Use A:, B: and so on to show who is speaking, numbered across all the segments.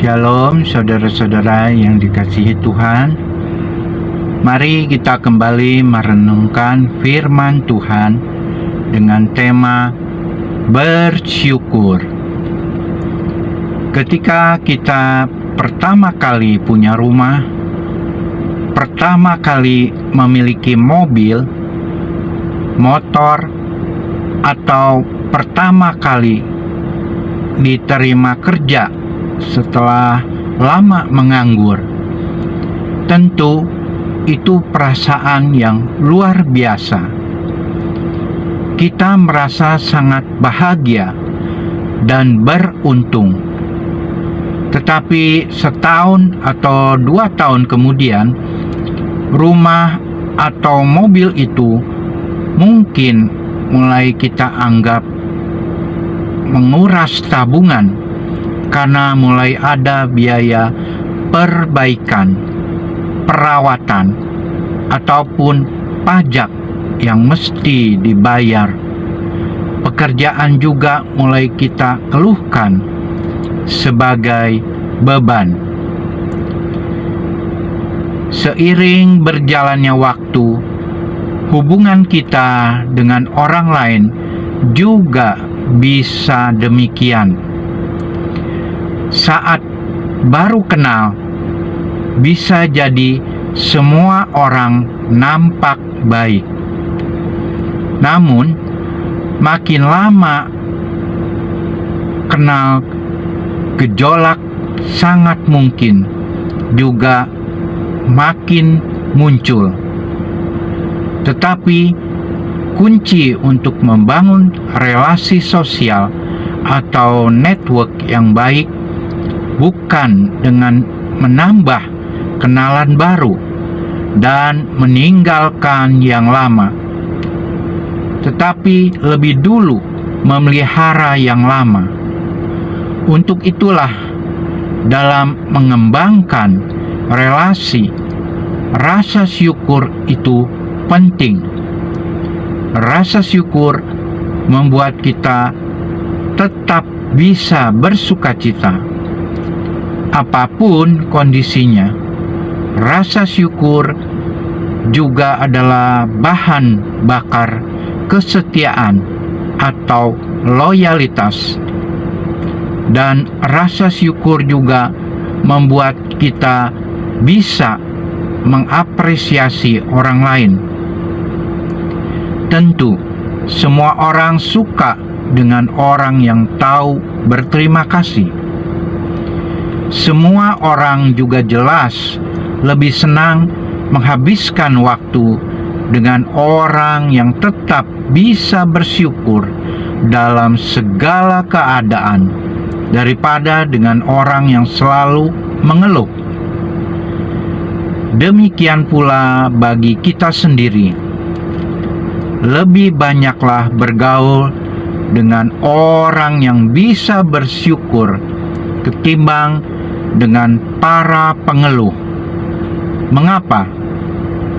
A: Shalom saudara-saudara yang dikasihi Tuhan. Mari kita kembali merenungkan firman Tuhan dengan tema bersyukur. Ketika kita pertama kali punya rumah, pertama kali memiliki mobil, motor, atau pertama kali diterima kerja setelah lama menganggur, tentu itu perasaan yang luar biasa. Kita merasa sangat bahagia dan beruntung. Tetapi setahun atau 2 tahun kemudian, rumah atau mobil itu mungkin mulai kita anggap menguras tabungan karena mulai ada biaya perbaikan, perawatan, ataupun pajak yang mesti dibayar. Pekerjaan juga mulai kita keluhkan sebagai beban. Seiring berjalannya waktu, hubungan kita dengan orang lain juga bisa demikian. Saat baru kenal, bisa jadi semua orang nampak baik. Namun, makin lama kenal, gejolak sangat mungkin juga makin muncul. Tetapi, kunci untuk membangun relasi sosial atau network yang baik bukan dengan menambah kenalan baru dan meninggalkan yang lama, tetapi lebih dulu memelihara yang lama. Untuk itulah, dalam mengembangkan relasi, rasa syukur itu penting. Rasa syukur membuat kita tetap bisa bersukacita. Apapun kondisinya, rasa syukur juga adalah bahan bakar kesetiaan atau loyalitas. Dan rasa syukur juga membuat kita bisa mengapresiasi orang lain. Tentu, semua orang suka dengan orang yang tahu berterima kasih. Semua orang juga jelas lebih senang menghabiskan waktu dengan orang yang tetap bisa bersyukur dalam segala keadaan daripada dengan orang yang selalu mengeluh. Demikian pula bagi kita sendiri. Lebih banyaklah bergaul dengan orang yang bisa bersyukur ketimbang dengan para pengeluh. Mengapa?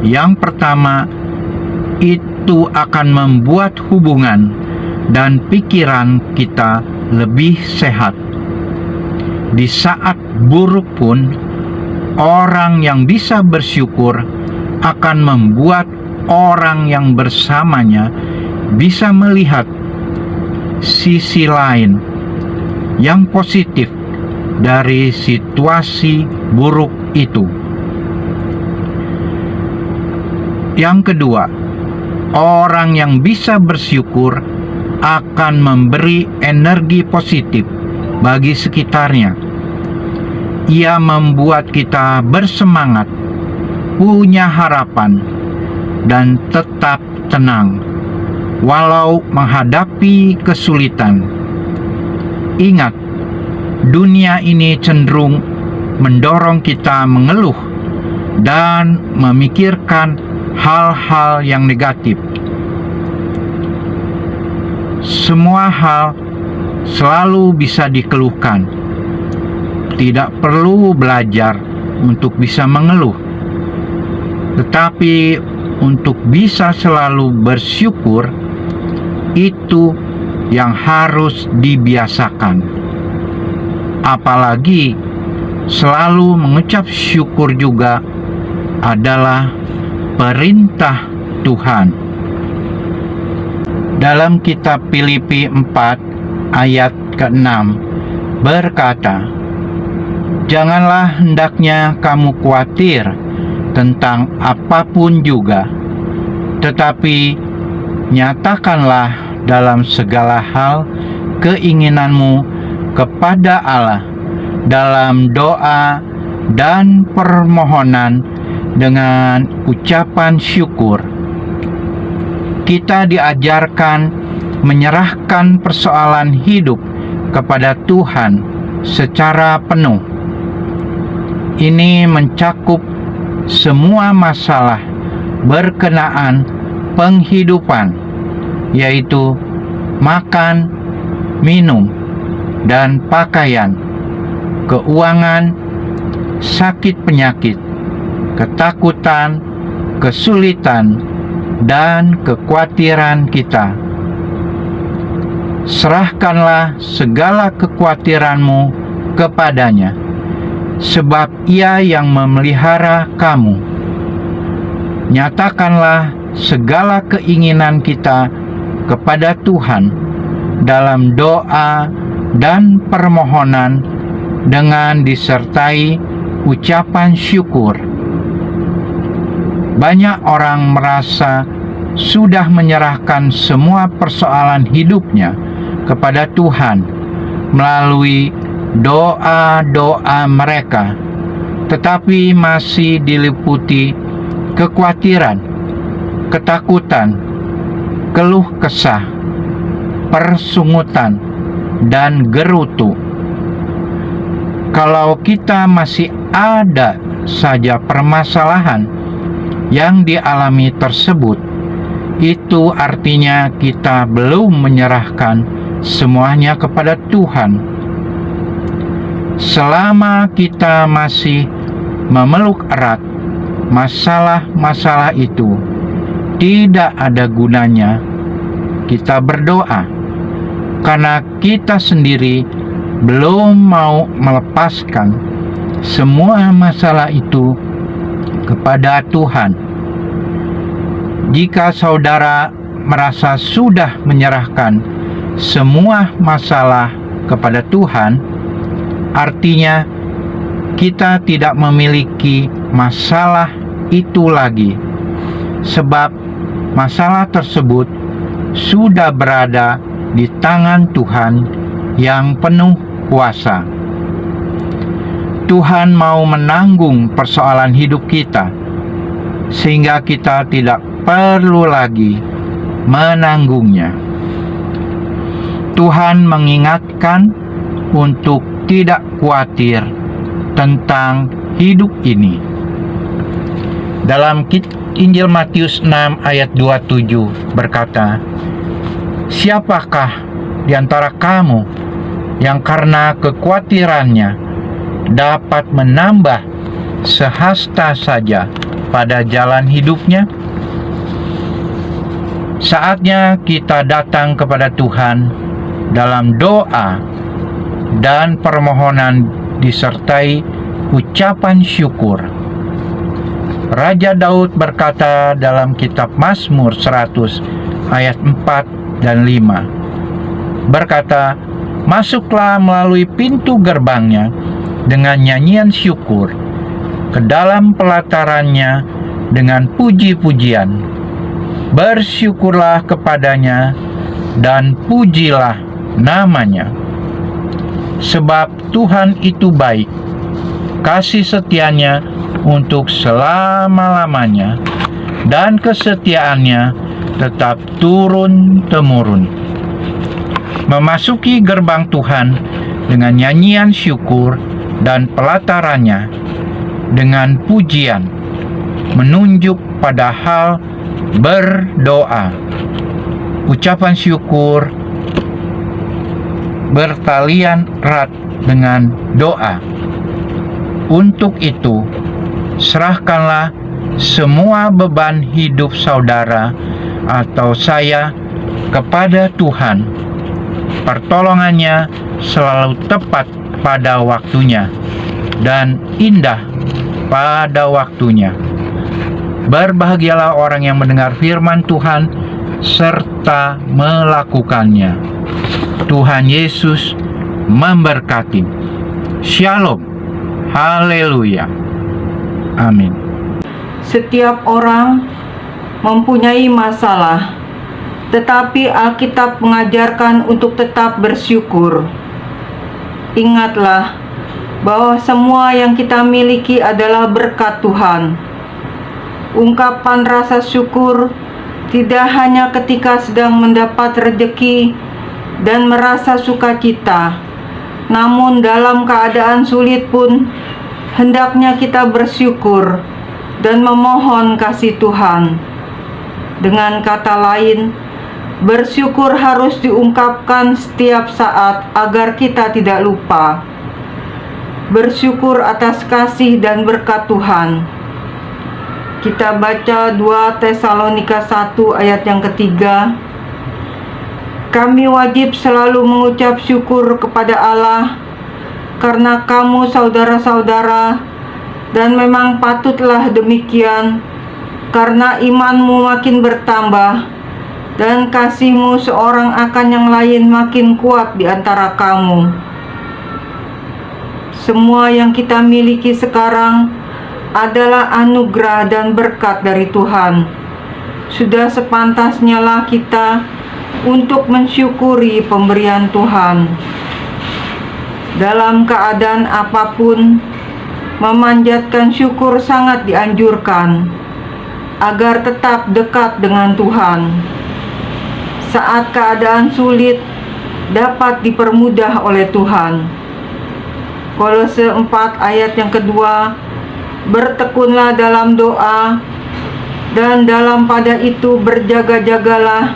A: Yang pertama, itu akan membuat hubungan dan pikiran kita lebih sehat. Di saat buruk pun, orang yang bisa bersyukur akan membuat orang yang bersamanya bisa melihat sisi lain yang positif dari situasi buruk itu. Yang kedua, orang yang bisa bersyukur akan memberi energi positif bagi sekitarnya. Ia membuat kita bersemangat, punya harapan, dan tetap tenang walau menghadapi kesulitan. Ingat, dunia ini cenderung mendorong kita mengeluh dan memikirkan hal-hal yang negatif. Semua hal selalu bisa dikeluhkan. Tidak perlu belajar untuk bisa mengeluh, tetapi untuk bisa selalu bersyukur, itu yang harus dibiasakan. Apalagi selalu mengucap syukur juga adalah perintah Tuhan. Dalam kitab Filipi 4 ayat ke-6 berkata, "Janganlah hendaknya kamu khawatir tentang apapun juga, tetapi nyatakanlah dalam segala hal keinginanmu kepada Allah dalam doa dan permohonan dengan ucapan syukur." Kita diajarkan menyerahkan persoalan hidup kepada Tuhan secara penuh. Ini mencakup semua masalah berkenaan penghidupan, yaitu makan, minum, dan pakaian, keuangan, sakit penyakit, ketakutan, kesulitan, dan kekhawatiran kita. Serahkanlah segala kekhawatiranmu kepadanya, sebab Ia yang memelihara kamu. Nyatakanlah segala keinginan kita kepada Tuhan dalam doa dan permohonan dengan disertai ucapan syukur. Banyak orang merasa sudah menyerahkan semua persoalan hidupnya kepada Tuhan melalui doa-doa mereka, tetapi masih diliputi kekhawatiran, ketakutan, keluh kesah, persungutan, dan gerutu. Kalau kita masih ada saja permasalahan yang dialami tersebut, itu artinya kita belum menyerahkan semuanya kepada Tuhan. Selama kita masih memeluk erat masalah-masalah itu, tidak ada gunanya kita berdoa, karena kita sendiri belum mau melepaskan semua masalah itu kepada Tuhan. Jika saudara merasa sudah menyerahkan semua masalah kepada Tuhan, artinya kita tidak memiliki masalah itu lagi, sebab masalah tersebut sudah berada di tangan Tuhan yang penuh kuasa. Tuhan mau menanggung persoalan hidup kita, sehingga kita tidak perlu lagi menanggungnya. Tuhan mengingatkan untuk tidak khawatir tentang hidup ini. Dalam Injil Matius 6 ayat 27 berkata, "Siapakah di antara kamu yang karena kekhawatirannya dapat menambah sehasta saja pada jalan hidupnya?" Saatnya kita datang kepada Tuhan dalam doa dan permohonan disertai ucapan syukur. Raja Daud berkata dalam kitab Mazmur 100 ayat 4 dan 5, berkata, "Masuklah melalui pintu gerbangnya dengan nyanyian syukur, ke dalam pelatarannya dengan puji-pujian. Bersyukurlah kepadanya dan pujilah namanya. Sebab Tuhan itu baik, kasih setianya untuk selama-lamanya, dan kesetiaannya tetap turun-temurun." Memasuki gerbang Tuhan dengan nyanyian syukur dan pelatarannya dengan pujian menunjuk pada hal berdoa. Ucapan syukur bertalian erat dengan doa. Untuk itu, serahkanlah semua beban hidup saudara atau saya kepada Tuhan. Pertolongannya selalu tepat pada waktunya. dan indah pada waktunya. Berbahagialah orang yang mendengar firman Tuhan serta melakukannya. Tuhan Yesus memberkati. Shalom. Haleluya. Amin.
B: Setiap orang mempunyai masalah, tetapi Alkitab mengajarkan untuk tetap bersyukur. Ingatlah bahwa semua yang kita miliki adalah berkat Tuhan. Ungkapan rasa syukur tidak hanya ketika sedang mendapat rezeki dan merasa sukacita, namun dalam keadaan sulit pun hendaknya kita bersyukur dan memohon kasih Tuhan. Dengan kata lain, bersyukur harus diungkapkan setiap saat agar kita tidak lupa. Bersyukur atas kasih dan berkat Tuhan. Kita baca 2 Tesalonika 1 ayat yang ketiga. Kami wajib selalu mengucap syukur kepada Allah karena kamu saudara-saudara, dan memang patutlah demikian, karena imanmu makin bertambah dan kasihmu seorang akan yang lain makin kuat di antara kamu. Semua yang kita miliki sekarang adalah anugerah dan berkat dari Tuhan. Sudah sepantasnya lah kita untuk mensyukuri pemberian Tuhan. Dalam keadaan apapun, memanjatkan syukur sangat dianjurkan agar tetap dekat dengan Tuhan. Saat keadaan sulit dapat dipermudah oleh Tuhan. Kolose 4 ayat yang kedua, bertekunlah dalam doa, dan dalam pada itu berjaga-jagalah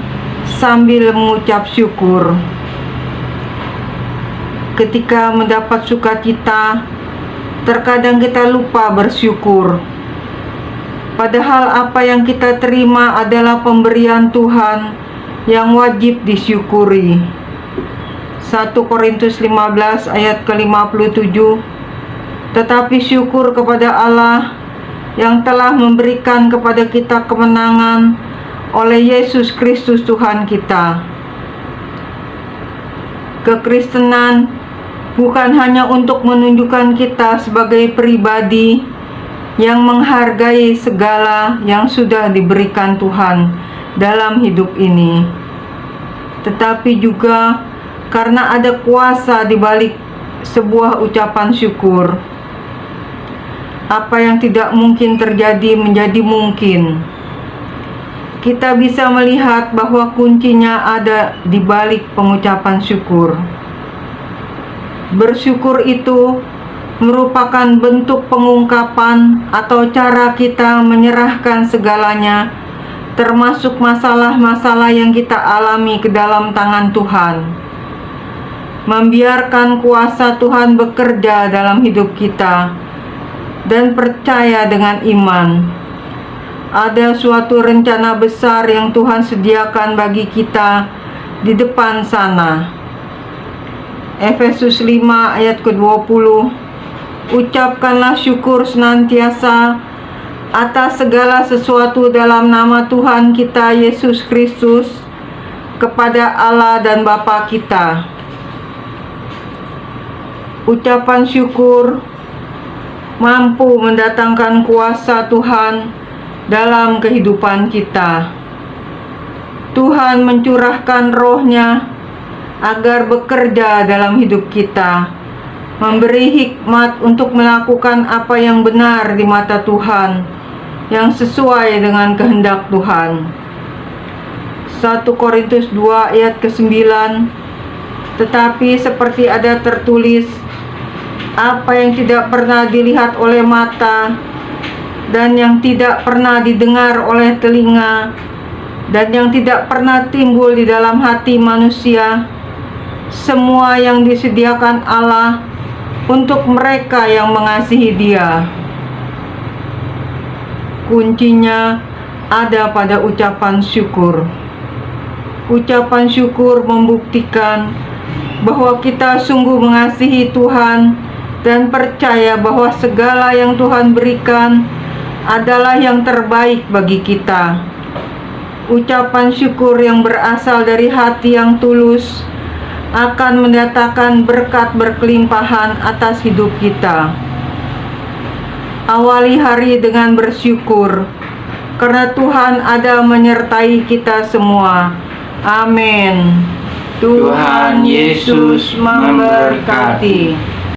B: sambil mengucap syukur. Ketika mendapat sukacita, terkadang kita lupa bersyukur. Padahal apa yang kita terima adalah pemberian Tuhan yang wajib disyukuri. 1 Korintus 15 ayat ke-57. Tetapi syukur kepada Allah yang telah memberikan kepada kita kemenangan oleh Yesus Kristus Tuhan kita. Kekristenan bukan hanya untuk menunjukkan kita sebagai pribadi yang menghargai segala yang sudah diberikan Tuhan dalam hidup ini, tetapi juga karena ada kuasa di balik sebuah ucapan syukur. Apa yang tidak mungkin terjadi menjadi mungkin. Kita bisa melihat bahwa kuncinya ada di balik pengucapan syukur. Bersyukur itu merupakan bentuk pengungkapan atau cara kita menyerahkan segalanya, termasuk masalah-masalah yang kita alami, ke dalam tangan Tuhan. Membiarkan kuasa Tuhan bekerja dalam hidup kita dan percaya dengan iman. Ada suatu rencana besar yang Tuhan sediakan bagi kita di depan sana. Efesus 5 ayat ke-20. Ucapkanlah syukur senantiasa atas segala sesuatu dalam nama Tuhan kita Yesus Kristus kepada Allah dan Bapa kita. Ucapan syukur mampu mendatangkan kuasa Tuhan dalam kehidupan kita. Tuhan mencurahkan Roh-Nya agar bekerja dalam hidup kita, memberi hikmat untuk melakukan apa yang benar di mata Tuhan, yang sesuai dengan kehendak Tuhan. 1 Korintus 2 ayat ke-9. Tetapi seperti ada tertulis, apa yang tidak pernah dilihat oleh mata, dan yang tidak pernah didengar oleh telinga, dan yang tidak pernah timbul di dalam hati manusia, semua yang disediakan Allah untuk mereka yang mengasihi Dia. Kuncinya ada pada ucapan syukur. Ucapan syukur membuktikan bahwa kita sungguh mengasihi Tuhan dan percaya bahwa segala yang Tuhan berikan adalah yang terbaik bagi kita. Ucapan syukur yang berasal dari hati yang tulus akan mendatangkan berkat berkelimpahan atas hidup kita. Awali hari dengan bersyukur, karena Tuhan ada menyertai kita semua. Amin.
A: Tuhan Yesus memberkati.